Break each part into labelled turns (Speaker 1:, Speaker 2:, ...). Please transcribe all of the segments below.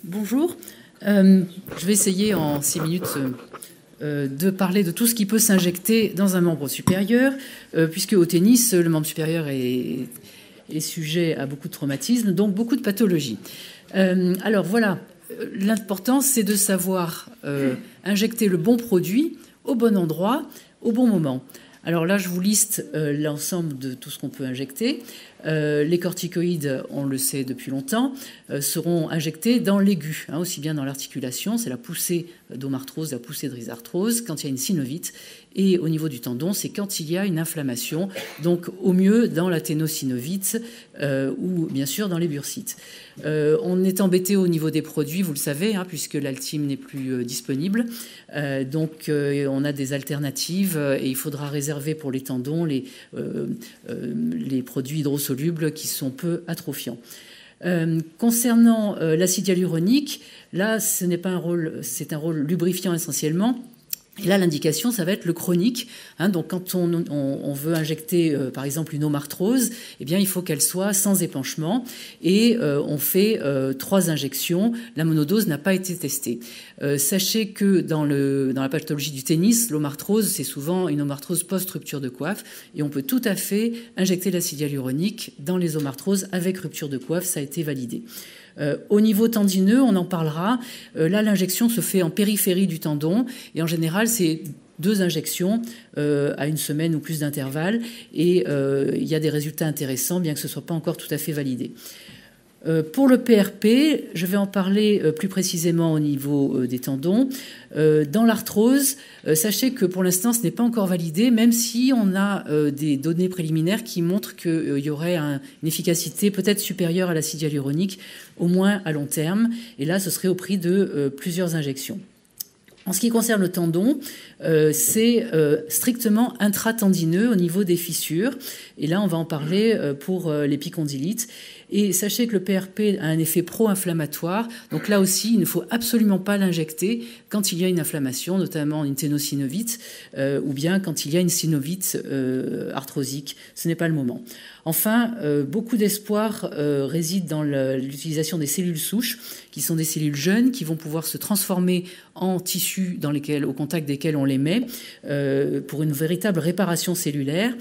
Speaker 1: Bonjour. Je vais essayer en 6 minutes de parler de tout ce qui peut s'injecter dans un membre supérieur, puisque au tennis, le membre supérieur est sujet à beaucoup de traumatismes, donc beaucoup de pathologies. Alors voilà, l'important c'est de savoir injecter le bon produit au bon endroit, au bon moment. Alors là, je vous liste l'ensemble de tout ce qu'on peut injecter. Les corticoïdes, on le sait depuis longtemps, seront injectés dans l'aigu, aussi bien dans l'articulation, c'est la poussée d'omarthrose, la poussée de rhizarthrose, quand il y a une synovite, et au niveau du tendon, c'est quand il y a une inflammation, donc au mieux dans la ténosynovite ou bien sûr dans les bursites. On est embêté au niveau des produits, vous le savez, puisque l'Altime n'est plus disponible. Donc on a des alternatives et il faudra réserver pour les tendons les produits hydrosolubles qui sont peu atrophiants. Concernant l'acide hyaluronique, là, ce n'est pas un rôle, c'est un rôle lubrifiant essentiellement. Et là, l'indication, ça va être le chronique. Donc, quand on veut injecter, par exemple, une omarthrose, eh bien, il faut qu'elle soit sans épanchement. Et on fait 3 injections. La monodose n'a pas été testée. Sachez que dans la pathologie du tennis, l'omarthrose, c'est souvent une omarthrose post-rupture de coiffe. Et on peut tout à fait injecter l'acide hyaluronique dans les omarthroses avec rupture de coiffe. Ça a été validé. Au niveau tendineux, on en parlera. Là, l'injection se fait en périphérie du tendon et en général, c'est 2 injections à une semaine ou plus d'intervalle et il y a des résultats intéressants, bien que ce ne soit pas encore tout à fait validé. Pour le PRP, je vais en parler plus précisément au niveau des tendons. Dans l'arthrose, sachez que pour l'instant, ce n'est pas encore validé, même si on a des données préliminaires qui montrent qu'il y aurait une efficacité peut-être supérieure à l'acide hyaluronique, au moins à long terme. Et là, ce serait au prix de plusieurs injections. En ce qui concerne le tendon, c'est strictement intratendineux au niveau des fissures. Et là, on va en parler pour l'épicondylite. Et sachez que le PRP a un effet pro-inflammatoire. Donc là aussi, il ne faut absolument pas l'injecter quand il y a une inflammation, notamment une ténosynovite, ou bien quand il y a une synovite arthrosique. Ce n'est pas le moment. Enfin, beaucoup d'espoir réside dans l'utilisation des cellules souches, qui sont des cellules jeunes, qui vont pouvoir se transformer en tissus au contact desquels on les met, pour une véritable réparation cellulaire.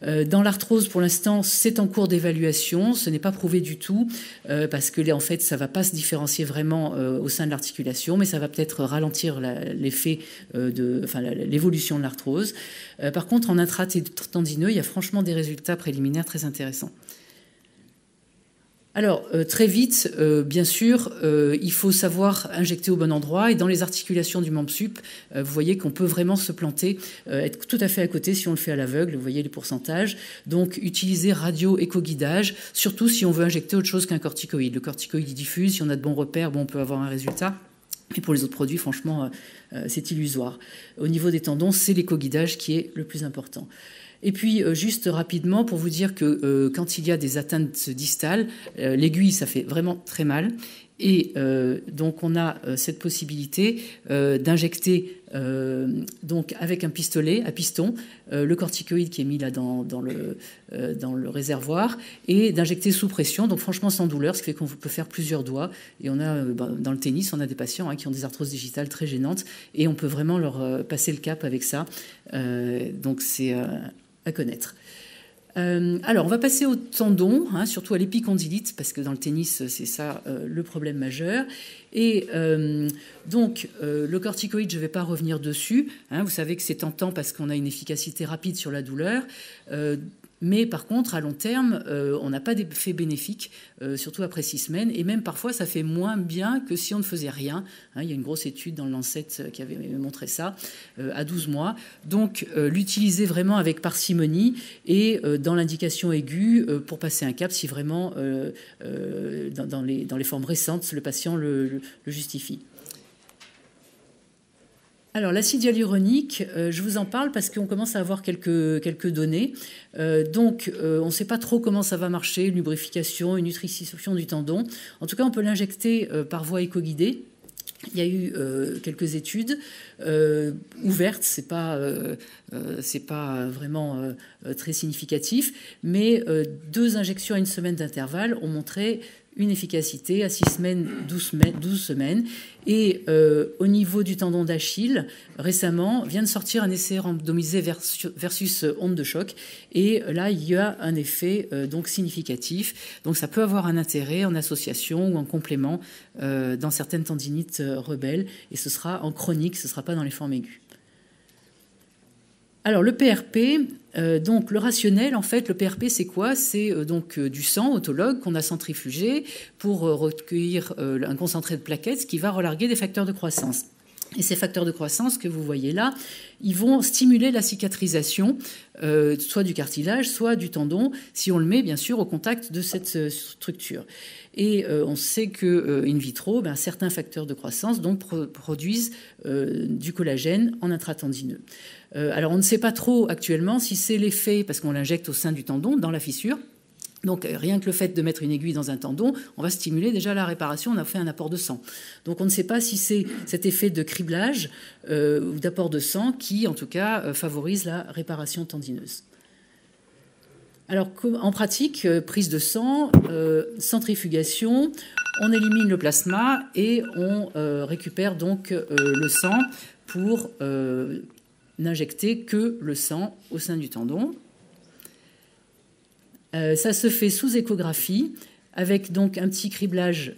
Speaker 1: Dans l'arthrose, pour l'instant, c'est en cours d'évaluation. Ce n'est pas prouvé du tout parce que, en fait, ça ne va pas se différencier vraiment au sein de l'articulation, mais ça va peut-être ralentir l'effet l'évolution de l'arthrose. Par contre, en intratendineux, il y a franchement des résultats préliminaires très intéressants. Alors, très vite, bien sûr, il faut savoir injecter au bon endroit. Et dans les articulations du membre sup, vous voyez qu'on peut vraiment se planter, être tout à fait à côté si on le fait à l'aveugle. Vous voyez les pourcentages. Donc, utiliser radio-éco-guidage, surtout si on veut injecter autre chose qu'un corticoïde. Le corticoïde diffuse, si on a de bons repères, on peut avoir un résultat. Et pour les autres produits, franchement, c'est illusoire. Au niveau des tendons, c'est l'éco-guidage qui est le plus important. Et puis, juste rapidement, pour vous dire que quand il y a des atteintes distales, l'aiguille, ça fait vraiment très mal. Et donc, on a cette possibilité d'injecter donc avec un pistolet à piston le corticoïde qui est mis là dans le réservoir et d'injecter sous pression, donc franchement sans douleur, ce qui fait qu'on peut faire plusieurs doigts. Et on a dans le tennis, on a des patients qui ont des arthroses digitales très gênantes et on peut vraiment leur passer le cap avec ça. Donc, c'est à connaître. Alors, on va passer au tendon, surtout à l'épicondylite, parce que dans le tennis, c'est ça le problème majeur. Et donc, le corticoïde, je ne vais pas revenir dessus. Vous savez que c'est tentant parce qu'on a une efficacité rapide sur la douleur. Mais par contre, à long terme, on n'a pas d'effet bénéfique, surtout après 6 semaines. Et même parfois, ça fait moins bien que si on ne faisait rien. Il y a une grosse étude dans le Lancet qui avait montré ça, à 12 mois. Donc, l'utiliser vraiment avec parcimonie et dans l'indication aiguë pour passer un cap si vraiment, dans les formes récentes, le patient le justifie. Alors, l'acide hyaluronique, je vous en parle parce qu'on commence à avoir quelques données. Donc, on ne sait pas trop comment ça va marcher, une lubrification, une nutrition du tendon. En tout cas, on peut l'injecter par voie éco-guidée. Il y a eu quelques études ouvertes, c'est pas vraiment très significatif, mais 2 injections à une semaine d'intervalle ont montré une efficacité à 6 semaines, 12 semaines. Et au niveau du tendon d'Achille, récemment, vient de sortir un essai randomisé versus onde de choc. Et là, il y a un effet donc significatif. Donc ça peut avoir un intérêt en association ou en complément dans certaines tendinites rebelles. Et ce sera en chronique, ce ne sera pas dans les formes aiguës. Alors le PRP, donc le rationnel, en fait, le PRP c'est quoi? C'est donc du sang autologue qu'on a centrifugé pour recueillir un concentré de plaquettes qui va relarguer des facteurs de croissance. Et ces facteurs de croissance que vous voyez là, ils vont stimuler la cicatrisation, soit du cartilage, soit du tendon, si on le met bien sûr au contact de cette structure. Et on sait que in vitro, certains facteurs de croissance donc, produisent du collagène en intratendineux. Alors on ne sait pas trop actuellement si c'est l'effet, parce qu'on l'injecte au sein du tendon, dans la fissure. Donc rien que le fait de mettre une aiguille dans un tendon, on va stimuler déjà la réparation, on a fait un apport de sang. Donc on ne sait pas si c'est cet effet de criblage ou d'apport de sang qui, en tout cas, favorise la réparation tendineuse. Alors en pratique, prise de sang, centrifugation, on élimine le plasma et on récupère donc le sang pour n'injecter que le sang au sein du tendon. Ça se fait sous échographie avec donc un petit criblage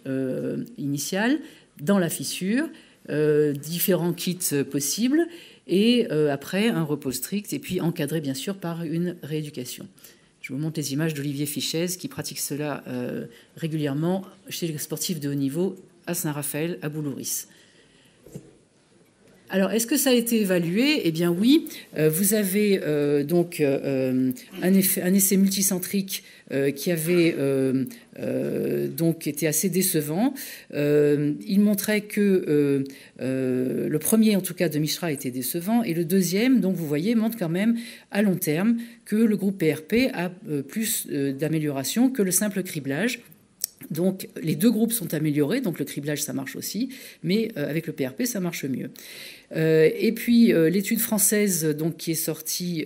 Speaker 1: initial dans la fissure, différents kits possibles et après un repos strict et puis encadré bien sûr par une rééducation. Je vous montre les images d'Olivier Fichez qui pratique cela régulièrement chez les sportifs de haut niveau à Saint-Raphaël, à Boulouris. Alors, est-ce que ça a été évalué? Eh bien oui, vous avez donc un essai multicentrique qui avait donc été assez décevant. Il montrait que le premier, en tout cas, de Mishra était décevant, et le deuxième, donc vous voyez, montre quand même à long terme que le groupe PRP a plus d'amélioration que le simple criblage. Donc les deux groupes sont améliorés, donc le criblage ça marche aussi, mais avec le PRP ça marche mieux. Et puis l'étude française donc qui est sortie,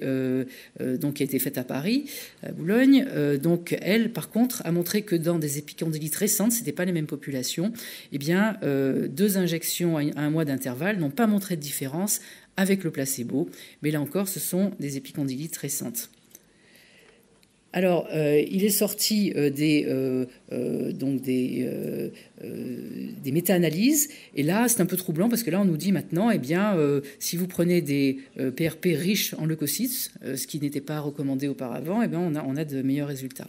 Speaker 1: donc qui a été faite à Paris, à Boulogne, donc elle par contre a montré que dans des épicondylites récentes, c'était pas les mêmes populations, eh bien 2 injections à 1 mois d'intervalle n'ont pas montré de différence avec le placebo, mais là encore ce sont des épicondylites récentes. Alors, il est sorti des méta-analyses, et là, c'est un peu troublant parce que là, on nous dit maintenant, eh bien, si vous prenez des PRP riches en leucocytes, ce qui n'était pas recommandé auparavant, eh bien, on a de meilleurs résultats.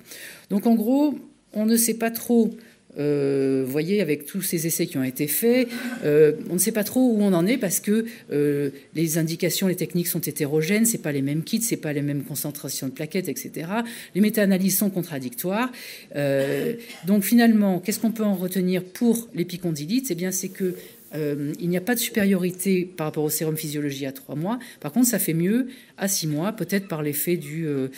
Speaker 1: Donc, en gros, on ne sait pas trop. Vous voyez, avec tous ces essais qui ont été faits, on ne sait pas trop où on en est parce que les indications, les techniques sont hétérogènes, c'est pas les mêmes kits, c'est pas les mêmes concentrations de plaquettes, etc. Les méta-analyses sont contradictoires. Donc finalement, qu'est-ce qu'on peut en retenir pour l'épicondylite? Eh bien, c'est que il n'y a pas de supériorité par rapport au sérum physiologie à 3 mois. Par contre, ça fait mieux à 6 mois, peut-être par l'effet du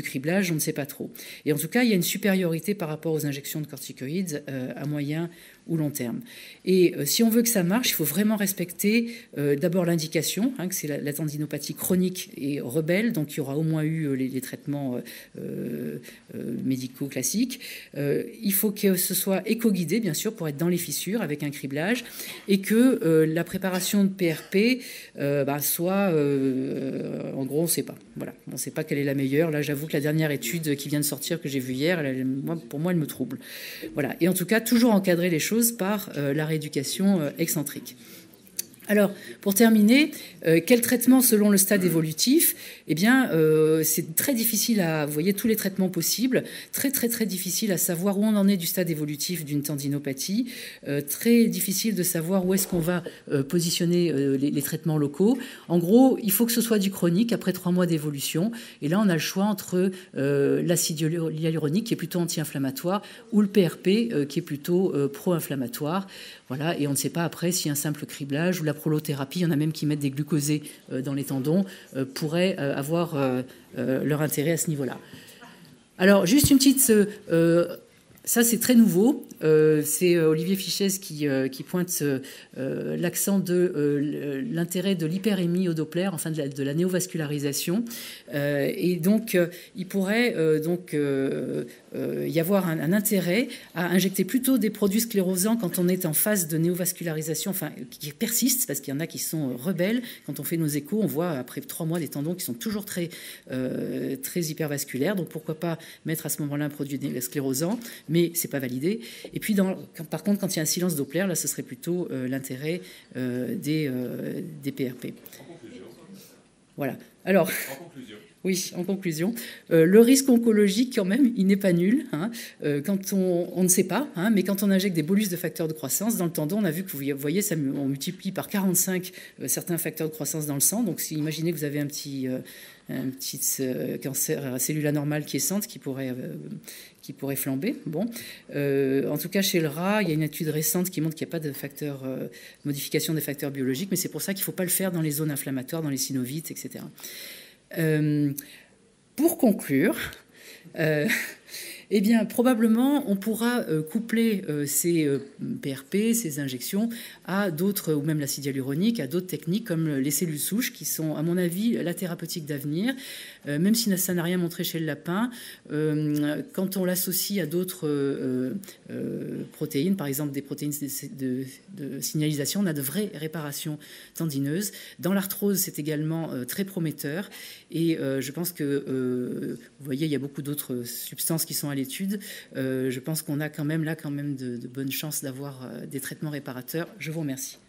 Speaker 1: criblage, on ne sait pas trop. Et en tout cas, il y a une supériorité par rapport aux injections de corticoïdes à moyen ou long terme. Et si on veut que ça marche, il faut vraiment respecter d'abord l'indication, que c'est la tendinopathie chronique et rebelle, donc il y aura au moins eu les traitements médicaux classiques. Il faut que ce soit éco-guidé, bien sûr, pour être dans les fissures avec un criblage, et que la préparation de PRP soit... en gros, on ne sait pas. Voilà, on ne sait pas quelle est la meilleure. Là, j'avoue que la dernière étude qui vient de sortir, que j'ai vue hier, pour moi, elle me trouble. Voilà. Et en tout cas, toujours encadrer les choses par la rééducation excentrique. Alors, pour terminer, quel traitement selon le stade évolutif? Eh bien, c'est très difficile à... Vous voyez, tous les traitements possibles, très, très, très difficile à savoir où on en est du stade évolutif d'une tendinopathie, très difficile de savoir où est-ce qu'on va positionner les traitements locaux. En gros, il faut que ce soit du chronique après 3 mois d'évolution. Et là, on a le choix entre l'acide hyaluronique, qui est plutôt anti-inflammatoire, ou le PRP, qui est plutôt pro-inflammatoire. Voilà, et on ne sait pas après si un simple criblage ou la prolothérapie, il y en a même qui mettent des glucosés dans les tendons, pourraient avoir leur intérêt à ce niveau-là. Alors, juste une petite Ça, c'est très nouveau. C'est Olivier Fichès qui pointe l'accent de l'intérêt de l'hyperémie au Doppler, enfin de la néovascularisation. Et donc, il pourrait y avoir un intérêt à injecter plutôt des produits sclérosants quand on est en phase de néovascularisation, enfin, qui persiste, parce qu'il y en a qui sont rebelles. Quand on fait nos échos, on voit après 3 mois des tendons qui sont toujours très hypervasculaires. Donc, pourquoi pas mettre à ce moment-là un produit sclérosant, mais c'est pas validé. Et puis, par contre, quand il y a un silence Doppler, là, ce serait plutôt l'intérêt des PRP. Voilà. Alors, en conclusion. Oui, en conclusion, le risque oncologique, quand même, il n'est pas nul. Hein, quand on ne sait pas, hein, mais quand on injecte des bolus de facteurs de croissance dans le tendon, on a vu que vous voyez, on multiplie par 45 certains facteurs de croissance dans le sang. Donc, si imaginez que vous avez un petit cancer à cellule anormale quiescente qui pourrait flamber. Bon. En tout cas, chez le rat, il y a une étude récente qui montre qu'il n'y a pas de modification des facteurs biologiques, mais c'est pour ça qu'il ne faut pas le faire dans les zones inflammatoires, dans les synovites, etc. Pour conclure, eh bien, probablement, on pourra coupler ces PRP, ces injections, à d'autres, ou même l'acide hyaluronique, à d'autres techniques comme les cellules souches, qui sont, à mon avis, la thérapeutique d'avenir. Même si ça n'a rien montré chez le lapin, quand on l'associe à d'autres protéines, par exemple des protéines de signalisation, on a de vraies réparations tendineuses. Dans l'arthrose, c'est également très prometteur. Et je pense que, vous voyez, il y a beaucoup d'autres substances qui sont à l'étude. Je pense qu'on a quand même de bonnes chances d'avoir des traitements réparateurs. Je vous remercie.